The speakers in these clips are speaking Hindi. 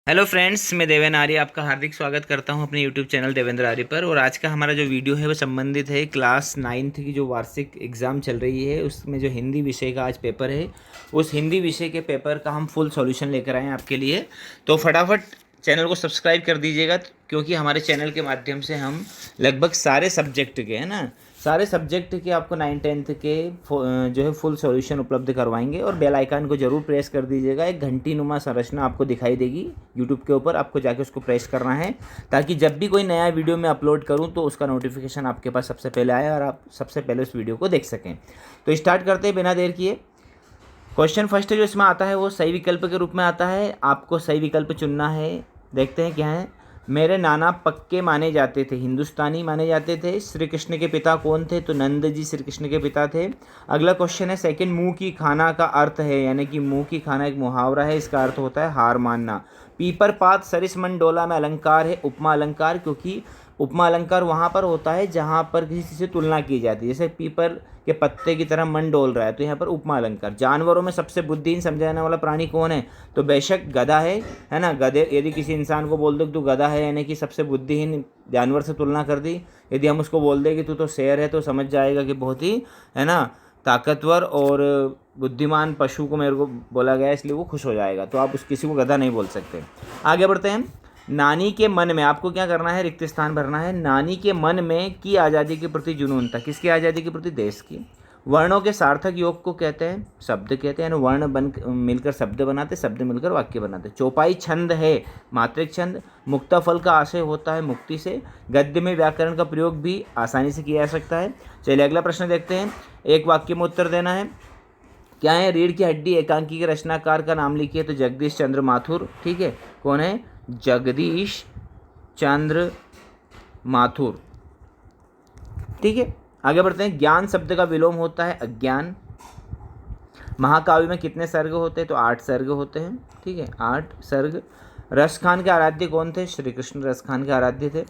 हेलो फ्रेंड्स, मैं देवेंद्र आर्य आपका हार्दिक स्वागत करता हूं अपने यूट्यूब चैनल देवेंद्र आर्य पर। और आज का हमारा जो वीडियो है वो संबंधित है क्लास 9th की जो वार्षिक एग्ज़ाम चल रही है उसमें जो हिंदी विषय का आज पेपर है, उस हिंदी विषय के पेपर का हम फुल सॉल्यूशन लेकर आए हैं आपके लिए। तो फटाफट चैनल को सब्सक्राइब कर दीजिएगा, क्योंकि हमारे चैनल के माध्यम से हम लगभग सारे सब्जेक्ट के है ना, सारे सब्जेक्ट के आपको 9th के जो है फुल सॉल्यूशन उपलब्ध करवाएंगे। और बेल आइकन को जरूर प्रेस कर दीजिएगा। एक घंटी नुमा संरचना आपको दिखाई देगी यूट्यूब के ऊपर, आपको जाके उसको प्रेस करना है ताकि जब भी कोई नया वीडियो मैं अपलोड करूं तो उसका नोटिफिकेशन आपके पास सबसे पहले आए और आप सबसे पहले उस वीडियो को देख सकें। तो स्टार्ट करते हैं बिना देर किए। क्वेश्चन फर्स्ट जो इसमें आता है वो सही विकल्प के रूप में आता है। आपको सही विकल्प चुनना है। देखते हैं क्या है। मेरे नाना पक्के माने जाते थे, हिंदुस्तानी माने जाते थे। श्री कृष्ण के पिता कौन थे? तो नंद जी श्री कृष्ण के पिता थे। अगला क्वेश्चन है सेकंड, मुंह की खाना का अर्थ है, यानी कि मुंह की खाना एक मुहावरा है, इसका अर्थ होता है हार मानना। पीपर पात सरिस मन डोला में अलंकार है, उपमा अलंकार, क्योंकि उपमा अलंकार वहाँ पर होता है जहाँ पर किसी चीज़ से तुलना की जाती है, जैसे पीपर के पत्ते की तरह मन डोल रहा है, तो यहाँ पर उपमा अलंकार। जानवरों में सबसे बुद्धिहीन समझा जाने वाला प्राणी कौन है? तो बेशक गधा है ना। गधे, यदि किसी इंसान को बोल दो कि तू गधा है, यानी कि सबसे बुद्धिहीन जानवर से तुलना कर दी। यदि हम उसको बोल दें कि तू तो शेर है, तो समझ जाएगा कि बहुत ही है ना ताकतवर और बुद्धिमान पशु को मेरे को बोला गया, इसलिए वो खुश हो जाएगा। तो आप उस किसी को गधा नहीं बोल सकते। आगे बढ़ते हैं। नानी के मन में आपको क्या करना है? रिक्त स्थान भरना है। नानी के मन में की आज़ादी के प्रति जुनून था। किसकी आज़ादी के प्रति? देश की। वर्णों के सार्थक योग को कहते हैं शब्द कहते हैं, यानी वर्ण बन मिलकर शब्द बनाते, शब्द मिलकर वाक्य बनाते। चौपाई छंद है, मात्रिक छंद। मुक्ता फल का आशय होता है मुक्ति से। गद्य में व्याकरण का प्रयोग भी आसानी से किया जा सकता है। चलिए अगला प्रश्न देखते हैं। एक वाक्य में उत्तर देना है। क्या है? रीढ़ की हड्डी एकांकी के रचनाकार का नाम लिखिए। तो जगदीश चंद्र माथुर। ठीक है, कौन है? जगदीश चंद्र माथुर। ठीक है, आगे बढ़ते हैं। ज्ञान शब्द का विलोम होता है अज्ञान। महाकाव्य में कितने सर्ग होते हैं? तो 8 सर्ग होते हैं। ठीक है, 8 सर्ग। रस खान के आराध्य कौन थे? श्री कृष्ण रस खान के आराध्य थे।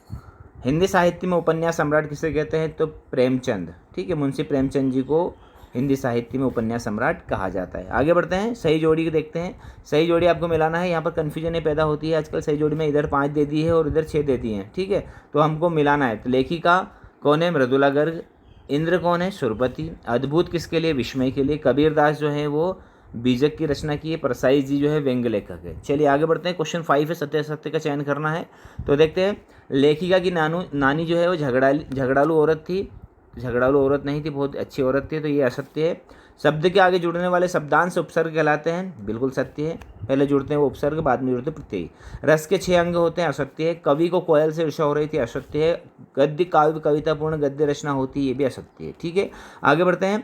हिंदी साहित्य में उपन्यास सम्राट किसे कहते हैं? तो प्रेमचंद। ठीक है, मुंशी प्रेमचंद जी को हिंदी साहित्य में उपन्यास सम्राट कहा जाता है। आगे बढ़ते हैं। सही जोड़ी देखते हैं। सही जोड़ी आपको मिलाना है। यहाँ पर कन्फ्यूजन पैदा होती है आजकल। सही जोड़ी में इधर 5 दे दी है और इधर 6 दे दी है। ठीक है, तो हमको मिलाना है। तो लेखिका कौन है? मृदुला गर्ग। इंद्र कौन है? सुरपति। अद्भुत किसके लिए? विस्मय के लिए। कबीरदास जो है वो बीजक की रचना की है। परसाई जी जो है व्यंग्य लेखक है। चलिए आगे बढ़ते हैं। क्वेश्चन 5 है, सत्य असत्य का चयन करना है। तो देखते हैं। लेखिका की नानी जो है वो झगड़ालू औरत थी। झगड़ालू औरत नहीं थी, बहुत अच्छी औरत थी, तो ये असत्य है। शब्द के आगे जुड़ने वाले शब्दांश उपसर्ग कहलाते हैं। बिल्कुल सत्य है। पहले जुड़ते हैं वो उपसर्ग, बाद में जुड़ते प्रत्यय। रस के 6 अंग होते हैं। असत्य है। कवि को कोयल से ईर्ष्या हो रही थी। असत्य है। गद्य काव्य कवितापूर्ण गद्य रचना होती है, ये भी असत्य है। ठीक है, आगे बढ़ते हैं।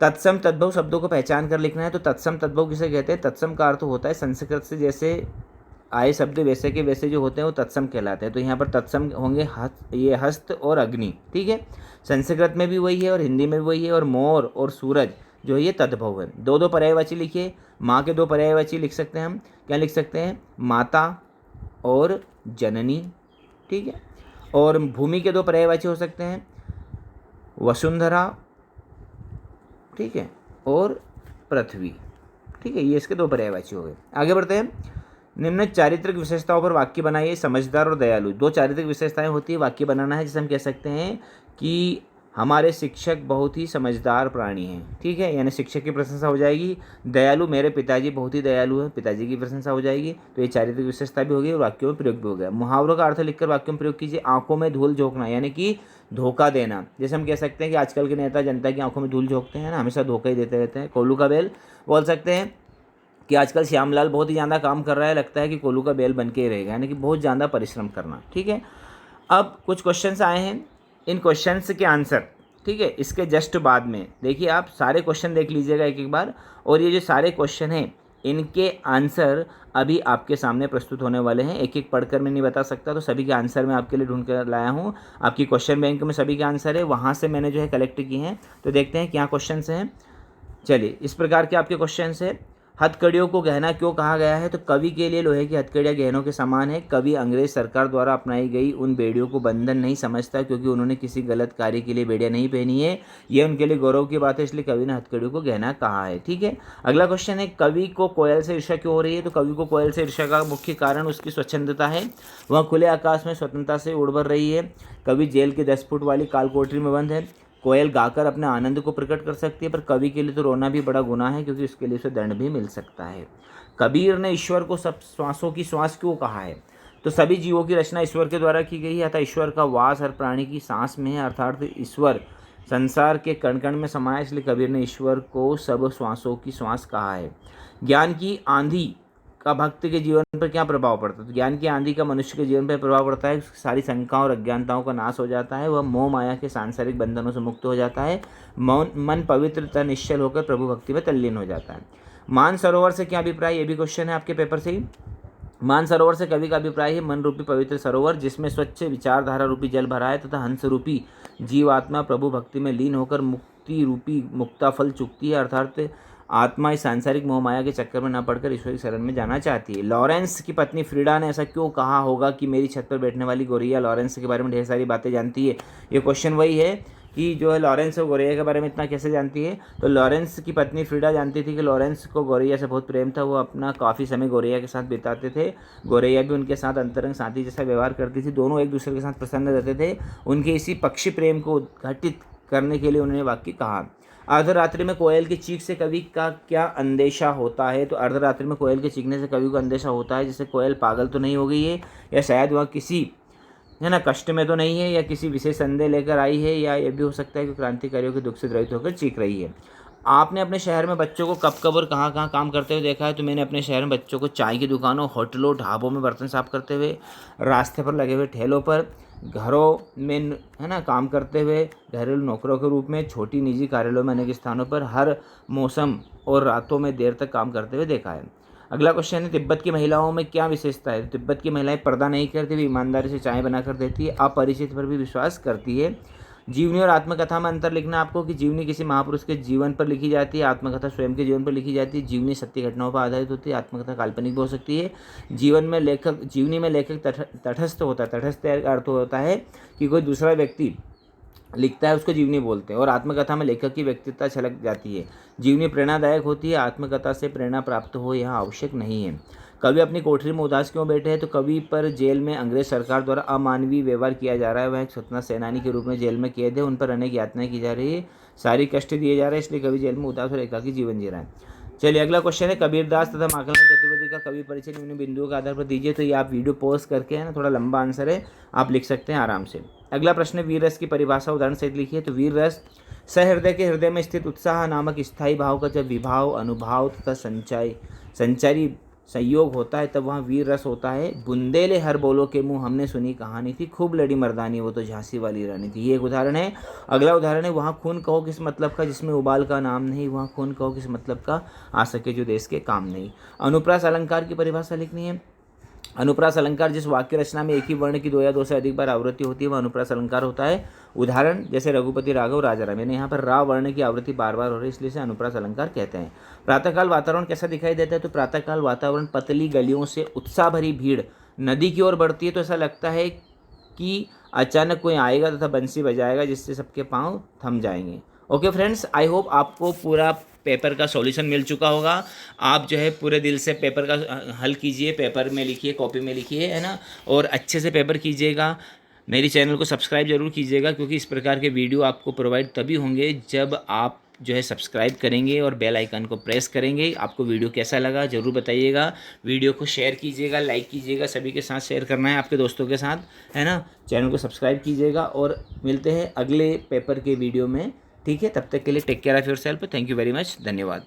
तत्सम तद्भव शब्दों को पहचान कर लिखना है। तो तत्सम तद्भव किसे कहते हैं? तत्सम का अर्थ होता है संस्कृत से जैसे आए शब्द वैसे के वैसे जो होते हैं वो तत्सम कहलाते हैं। तो यहाँ पर तत्सम होंगे ये हस्त और अग्नि। ठीक है, संस्कृत में भी वही है और हिंदी में भी वही है। और मोर और सूरज जो है ये तद्भव है। 2 पर्यायवाची लिखिए। माँ के 2 पर्यायवाची लिख सकते हैं हम। क्या लिख सकते हैं? माता और जननी। ठीक है, और भूमि के 2 पर्यायवाची हो सकते हैं, वसुंधरा, ठीक है, और पृथ्वी। ठीक है, ये इसके 2 पर्यायवाची हो गए। आगे बढ़ते हैं। निम्न चारित्रिक विशेषताओं पर वाक्य बनाइए। समझदार और दयालु 2 चारित्रिक विशेषताएं होती है, वाक्य बनाना है, जिसे हम कह सकते हैं कि हमारे शिक्षक बहुत ही समझदार प्राणी हैं। ठीक है, यानी शिक्षक की प्रशंसा हो जाएगी। दयालु, मेरे पिताजी बहुत ही दयालु हैं, पिताजी की प्रशंसा हो जाएगी। तो ये चारित्रिक विशेषता भी होगी और वाक्यों में प्रयोग भी हो गया। मुहावरों का अर्थ लिखकर वाक्यों में प्रयोग कीजिए। आंखों में धूल झोंकना, यानी कि धोखा देना। जैसे हम कह सकते हैं कि आजकल के नेता जनता की आंखों में धूल झोंकते हैं ना, हमेशा धोखा ही देते रहते हैं। कोल्लू का बैल बोल सकते हैं कि आजकल श्यामलाल बहुत ही ज़्यादा काम कर रहा है, लगता है कि कोल्लू का बैल बन के ही रहेगा, यानी कि बहुत ज़्यादा परिश्रम करना। ठीक है, अब कुछ क्वेश्चंस आए हैं, इन क्वेश्चंस के आंसर, ठीक है, इसके जस्ट बाद में देखिए, आप सारे क्वेश्चन देख लीजिएगा एक एक बार। और ये जो सारे क्वेश्चन हैं इनके आंसर अभी आपके सामने प्रस्तुत होने वाले हैं। एक एक पढ़कर मैं नहीं बता सकता, तो सभी के आंसर मैं आपके लिए ढूंढ कर लाया हूँ। आपकी क्वेश्चन बैंक में सभी के आंसर है, वहाँ से मैंने जो है कलेक्ट किए हैं। तो देखते हैं क्या क्वेश्चन हैं। चलिए, इस प्रकार के आपके क्वेश्चन है। हथकड़ियों को गहना क्यों कहा गया है? तो कवि के लिए लोहे की हथकड़ियाँ गहनों के समान है। कवि अंग्रेज सरकार द्वारा अपनाई गई उन बेड़ियों को बंधन नहीं समझता, क्योंकि उन्होंने किसी गलत कार्य के लिए बेड़ियाँ नहीं पहनी है। ये उनके लिए गौरव की बात है, इसलिए कवि ने हथकड़ियों को गहना कहा है। ठीक है, अगला क्वेश्चन है, कवि को कोयल से ईर्ष्या क्यों हो रही है? तो कवि को कोयल से ईर्ष्या का मुख्य कारण उसकी स्वच्छंदता है। वह खुले आकाश में स्वतंत्रता से उड़ भर रही है। कवि जेल की 10 फुट वाली काल कोठरी में बंद है। कोयल गाकर अपने आनंद को प्रकट कर सकती है, पर कवि के लिए तो रोना भी बड़ा गुनाह है, क्योंकि उसके लिए उसे दंड भी मिल सकता है। कबीर ने ईश्वर को सब श्वासों की श्वास क्यों कहा है? तो सभी जीवों की रचना ईश्वर के द्वारा की गई है, अतः ईश्वर का वास हर प्राणी की सांस में है, अर्थात ईश्वर संसार के कण कण में समाया, इसलिए कबीर ने ईश्वर को सब श्वासों की श्वास कहा है। ज्ञान की आंधी का भक्त के जीवन पर क्या प्रभाव पड़ता है? तो ज्ञान की आंधी का मनुष्य के जीवन पर प्रभाव पड़ता है। सारी शंकाओं और अज्ञानताओं का नाश हो जाता है। वह मोह माया के सांसारिक बंधनों से मुक्त हो जाता है। मन पवित्र तथा निश्चल होकर प्रभु भक्ति में तल्लीन हो जाता है। मानसरोवर से क्या अभिप्राय? ये भी क्वेश्चन है आपके पेपर से ही। मानसरोवर से कवि का अभिप्राय है मन रूपी पवित्र सरोवर, जिसमें स्वच्छ विचारधारा रूपी जल भरा है तथा हंस रूपी जीवात्मा प्रभु भक्ति में लीन होकर मुक्ति रूपी मुक्ता फल चुकती है, अर्थात आत्मा इस सांसारिक मोह माया के चक्कर में न पड़कर ईश्वरी शरण में जाना चाहती है। लॉरेंस की पत्नी फ्रीडा ने ऐसा क्यों कहा होगा कि मेरी छत पर बैठने वाली गोरिया? लॉरेंस के बारे में ढेर सारी बातें जानती है। ये क्वेश्चन वही है कि जो है लॉरेंस और गोरैया के बारे में इतना कैसे जानती है? तो लॉरेंस की पत्नी फ्रीडा जानती थी कि लॉरेंस को गोरैया से बहुत प्रेम था। वो अपना काफ़ी समय गोरैया के साथ बिताते थे। गोरैया भी उनके साथ अंतरंग साथी जैसा व्यवहार करती थी। दोनों एक दूसरे के साथ प्रसन्न रहते थे। उनके इसी पक्षी प्रेम को उद्घाटित करने के लिए उन्होंने वाक्य कहा। अर्धरात्रि में कोयल की चीख से कवि का क्या अंदेशा होता है? तो अर्धरात्रि में कोयल के चीखने से कवि को अंदेशा होता है जैसे कोयल पागल तो नहीं हो गई है, या शायद वह किसी कष्ट में तो नहीं है, या किसी विशेष संदेह लेकर आई है, या यह भी हो सकता है कि क्रांतिकारियों के दुख से द्रवित होकर चीख रही है। आपने अपने शहर में बच्चों को कब कब और कहाँ कहाँ काम करते हुए देखा है? तो मैंने अपने शहर में बच्चों को चाय की दुकानों, होटलों, ढाबों में बर्तन साफ करते हुए, रास्ते पर लगे हुए ठेलों पर, घरों में काम करते हुए, घरेलू नौकरों के रूप में, छोटी निजी कार्यालयों में, अनेक स्थानों पर हर मौसम और रातों में देर तक काम करते हुए देखा है। अगला क्वेश्चन है, तिब्बत की महिलाओं में क्या विशेषता है? तिब्बत की महिलाएं पर्दा नहीं करती, वे ईमानदारी से चाय बनाकर देती है, अपरिचित पर भी विश्वास करती है। जीवनी और आत्मकथा में अंतर लिखना आपको कि जीवनी किसी महापुरुष के जीवन पर लिखी जाती है, आत्मकथा स्वयं के जीवन पर लिखी जाती है। जीवनी सत्य घटनाओं पर आधारित होती है, आत्मकथा काल्पनिक भी हो सकती है। जीवनी में लेखक तटस्थ होता है। तटस्थ का अर्थ होता है कि कोई दूसरा व्यक्ति लिखता है, उसको जीवनी बोलते हैं, और आत्मकथा में लेखक की व्यक्तित्व झलक जाती है। जीवनी प्रेरणादायक होती है, आत्मकथा से प्रेरणा प्राप्त हो यह आवश्यक नहीं है। कवि अपनी कोठरी में उदास क्यों बैठे हैं? तो कवि पर जेल में अंग्रेज सरकार द्वारा अमानवीय व्यवहार किया जा रहा है। वह एक स्वतंत्र सेनानी के रूप में जेल में कैद है, उन पर अनेक यातनाएं की जा रही है, सारी कष्ट दिए जा रहे हैं, इसलिए कवि जेल में उदास और एकाकी जीवन जी रहा है। चलिए अगला क्वेश्चन है, कबीरदास तथा माखनलाल चतुर्वेदी का कवि परिचय निम्न बिंदुओं के आधार पर दीजिए। तो ये आप वीडियो पॉज करके थोड़ा लंबा आंसर है, आप लिख सकते हैं आराम से। अगला प्रश्न, वीर रस की परिभाषा उदाहरण सहित लिखिए। तो वीर रस सहृदय के हृदय में स्थित उत्साह नामक स्थायी भाव का जब विभाव, अनुभाव तथा संचारी संयोग होता है, तब वहाँ वीर रस होता है। बुंदेले हर बोलो के मुँह हमने सुनी कहानी थी, खूब लड़ी मर्दानी वो तो झांसी वाली रानी थी। ये एक उदाहरण है। अगला उदाहरण है, वहाँ खून कहो किस मतलब का जिसमें उबाल का नाम नहीं, वहाँ खून कहो किस मतलब का आ सके जो देश के काम नहीं। अनुप्रास अलंकार की परिभाषा लिखनी है। अनुप्रास अलंकार जिस वाक्य रचना में एक ही वर्ण की दो या दो से अधिक बार आवृत्ति होती है, वह अनुप्रास अलंकार होता है। उदाहरण जैसे रघुपति राघव राजाराम, यानी यहाँ पर रा वर्ण की आवृत्ति बार बार हो रही है, इसलिए इसे अनुप्रास अलंकार कहते हैं। प्रातःकाल वातावरण कैसा दिखाई देता है? तो प्रातःकाल वातावरण पतली गलियों से उत्साह भरी भीड़ नदी की ओर बढ़ती है, तो ऐसा लगता है कि अचानक कोई आएगा तथा बंसी बजाएगा, जिससे सबके पाँव थम जाएंगे। ओके फ्रेंड्स, आई होप आपको पूरा पेपर का सॉल्यूशन मिल चुका होगा। आप जो है पूरे दिल से पेपर का हल कीजिए, पेपर में लिखिए, कॉपी में लिखिए, है ना, और अच्छे से पेपर कीजिएगा। मेरी चैनल को सब्सक्राइब जरूर कीजिएगा, क्योंकि इस प्रकार के वीडियो आपको प्रोवाइड तभी होंगे जब आप जो है सब्सक्राइब करेंगे और बेल आइकन को प्रेस करेंगे। आपको वीडियो कैसा लगा ज़रूर बताइएगा। वीडियो को शेयर कीजिएगा, लाइक कीजिएगा, सभी के साथ शेयर करना है, आपके दोस्तों के साथ, है ना। चैनल को सब्सक्राइब कीजिएगा और मिलते हैं अगले पेपर के वीडियो में। ठीक है, तब तक के लिए take care of yourself. Thank you very much, धन्यवाद।